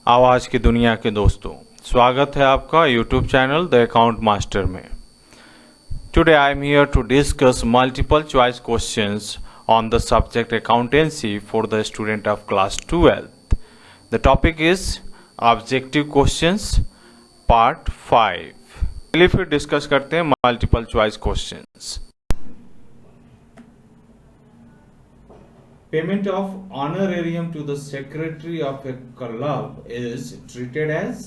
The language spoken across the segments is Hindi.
आवाज़ की दुनिया के दोस्तों, स्वागत है आपका YouTube channel the account master में। Today I am here to discuss multiple choice questions on the subject accountancy for the student of class 12th। The topic is objective questions part 5। चलिए फिर डिस्कस करते हैं multiple choice questions. Payment of honorarium to the secretary of a club is treated as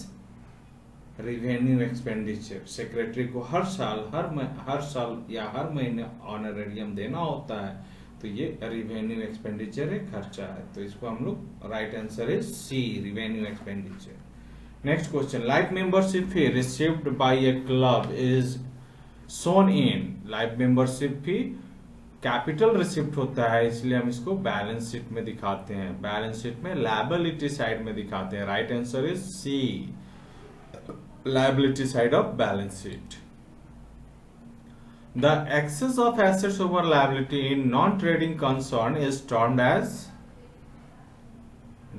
revenue expenditure। Secretary को हर साल या हर महीने ऑनरेरियम देना होता है, तो ये रिवेन्यू एक्सपेंडिचर है, खर्चा है। तो इसको हम लोग right answer is C, revenue expenditure. Next question, life membership fee received by a club is shown in. Life membership fee capital receipt होता है, इसलिए हम इसको बैलेंस शीट में दिखाते हैं। बैलेंस शीट में लायबिलिटी साइड में दिखाते हैं। Right answer is C, liability side of balance sheet. The excess of assets over liability in non trading concern is termed as.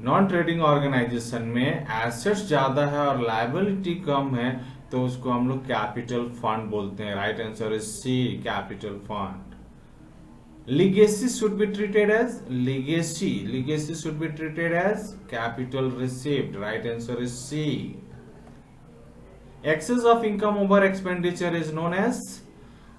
Non trading organisation में एसेट्स ज्यादा है और लायबिलिटी कम है, तो उसको हम लोग कैपिटल फंड बोलते हैं। Right answer is C, capital fund. Legacy should be treated as legacy should be treated as capital received. Right answer is C. Excess of income over expenditure is known as,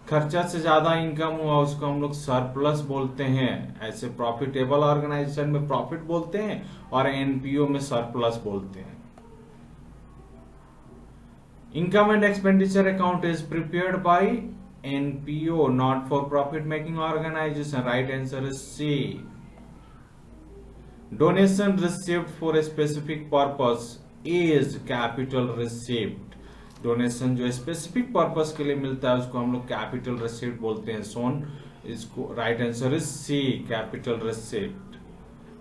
खर्चा से ज्यादा इनकम हुआ उसको हम लोग सरप्लस बोलते हैं। ऐसे प्रॉफिटेबल ऑर्गेनाइजेशन में प्रॉफिट बोलते हैं और एनपीओ में सरप्लस बोलते हैं। Income and expenditure account is prepared by NPO, not for profit making organization. Right answer is C. Donation received for a specific purpose is capital received. Donation जो स्पेसिफिक पर्पस के लिए मिलता है उसको हम लोग कैपिटल रिसीव्ड बोलते हैं। सोन इसको right answer is C, capital received.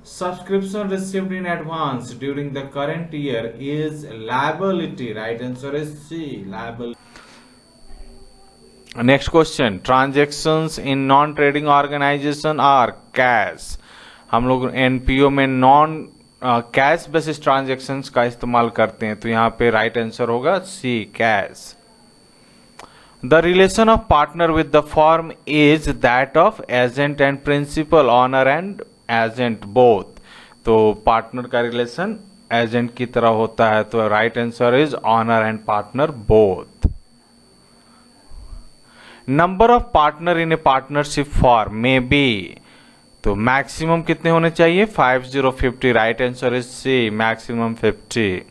Subscription received in advance during the current year is liability. Right answer is C, liability. Next question, transactions in non trading organisation are cash. हम लोग एनपीओ में नॉन कैश बेसिस ट्रांजेक्शन्स का इस्तेमाल करते हैं, तो यहाँ पे राइट आंसर होगा C, cash. The relation of partner with the firm is that of agent and principal, owner and agent both. तो पार्टनर का रिलेशन एजेंट की तरह होता है, तो right answer is owner and partner both. Number of partner in a partnership firm में बी, तो मैक्सिमम कितने होने चाहिए? 5050। Right answer is C, maximum 50।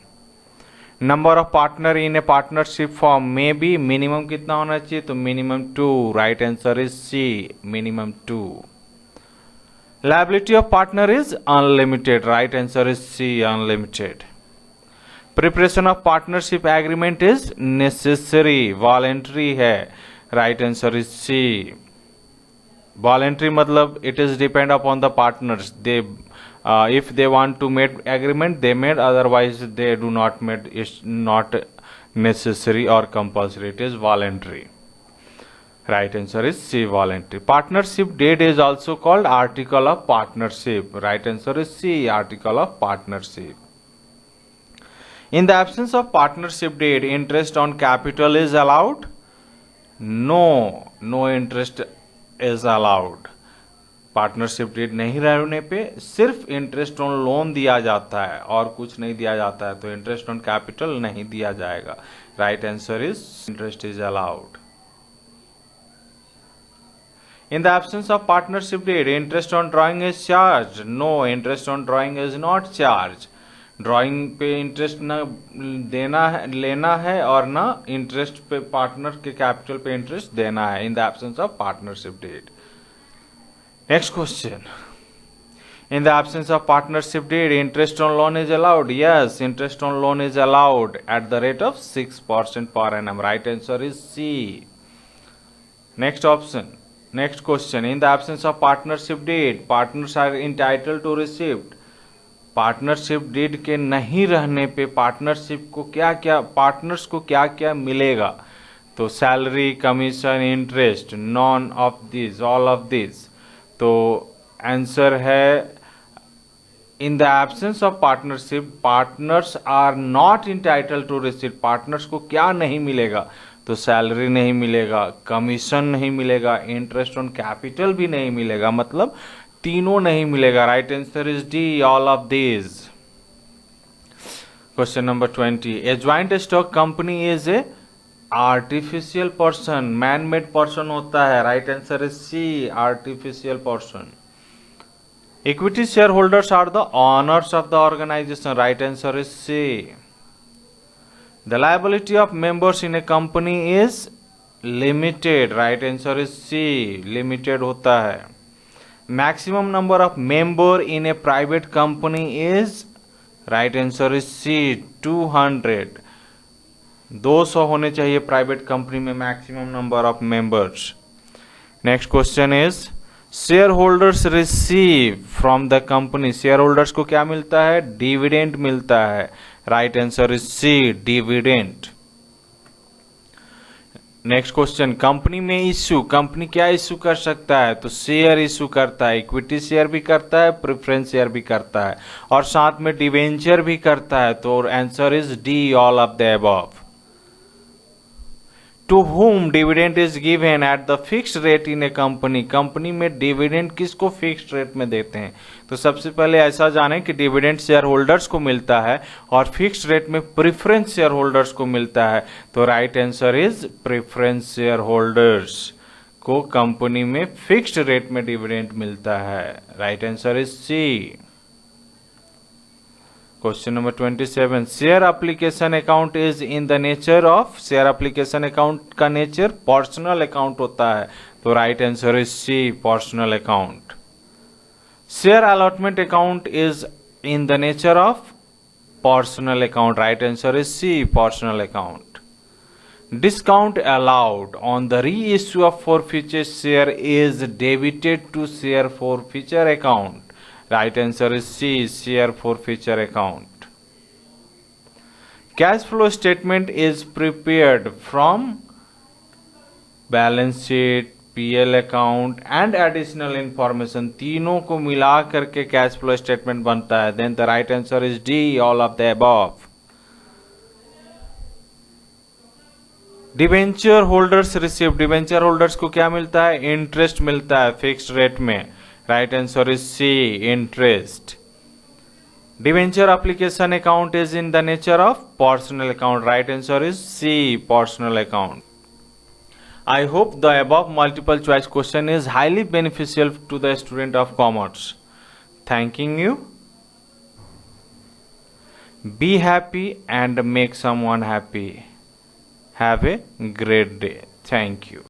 Number of partner in a partnership firm में बी मिनिमम कितना होना चाहिए? तो minimum 2। Right answer is C, minimum 2। Liability of partner is unlimited. Right answer is C, unlimited. Preparation of partnership agreement is necessary, voluntary है। Right answer is C. Voluntary मतलब it is depend upon the partners, they if they want to made agreement they made, otherwise they do not made, it's not necessary और compulsory, it is voluntary. Right answer is C, voluntary. Partnership deed is also called article of partnership. Right answer is C, article of partnership. In the absence of partnership deed, interest on capital is allowed? No, no interest is allowed. Partnership deed नहीं रहने पे सिर्फ इंटरेस्ट ऑन लोन दिया जाता है और कुछ नहीं दिया जाता है, तो इंटरेस्ट ऑन कैपिटल नहीं दिया जाएगा। Right answer is interest is allowed. In the absence of partnership deed, interest on drawing is charged? No, interest on drawing is not charged. Drawing पे इंटरेस्ट ना देना है, लेना है, और ना इंटरेस्ट पे पार्टनर के कैपिटल पे इंटरेस्ट देना है in the absence of partnership deed. Next question, in the absence of partnership deed interest on loan is allowed? Yes, interest on loan is allowed at the rate of 6% per annum. Right answer is C. Next option, next question, in the absence of partnership deed partners are entitled to received. Partnership deed के नहीं रहने पे पार्टनरशिप को क्या क्या, पार्टनर्स को क्या क्या मिलेगा? तो salary, commission, interest, none of this, all of this. तो आंसर है in the absence of partnership partners are not entitle to receive, partners को क्या नहीं मिलेगा, तो सैलरी नहीं मिलेगा, कमीशन नहीं मिलेगा, इंटरेस्ट ऑन कैपिटल भी नहीं मिलेगा, मतलब तीनों नहीं मिलेगा। Right answer is D, all of these. Question number 20, a joint stock company is a artificial person, man made person होता है। Right answer is C, artificial person. Equity share holders are the owners of the organization. Right answer is C. The liability of members in a company is limited. Right answer is C, limited होता है। Maximum number of member in a private company is, right answer is C, 200। 200 होने चाहिए प्राइवेट कंपनी में maximum number of members. Next question is share holders receive from the company, share holders को क्या मिलता है, डिविडेंड मिलता है। Right answer is C, dividend. Next question, company में इश्यू, कंपनी क्या इश्यू कर सकता है, तो शेयर इश्यू करता है, इक्विटी शेयर भी करता है, प्रेफरेंस शेयर भी करता है, और साथ में डिवेंचर भी करता है। तो answer is D, all of the above. To whom dividend is given at the fixed rate in a company, company में डिविडेंड किसको फिक्स्ड रेट में देते हैं, तो सबसे पहले ऐसा जाने कि डिविडेंड शेयर होल्डर्स को मिलता है और फिक्स्ड रेट में प्रेफरेंस शेयर होल्डर्स को मिलता है। तो right answer is preference share holders को कंपनी में फिक्स्ड रेट में डिविडेंड मिलता है। Right answer is C. Question number 27, share application account is in the nature of, share application account का नेचर पर्सनल अकाउंट होता है। तो right answer is C, personal account. Share allotment account is in the nature of personal account. Right answer is C, personal account. Discount allowed on the reissue of forfeiture share is debited to share forfeiture account. Right answer is C, share forfeiture account. Cash flow statement is prepared from balance sheet, PL account and additional information. तीनों को मिला करके कैश फ्लो स्टेटमेंट बनता है। Then the right answer is D, all of the above. Debenture holders receive, debenture holders को क्या मिलता है, इंटरेस्ट मिलता है फिक्स्ड रेट में। Right answer is C, interest. Debenture application account is in the nature of personal account. Right answer is C, personal account. I hope the above multiple choice question is highly beneficial to the student of commerce. Thanking you. Be happy and make someone happy. Have a great day. Thank you.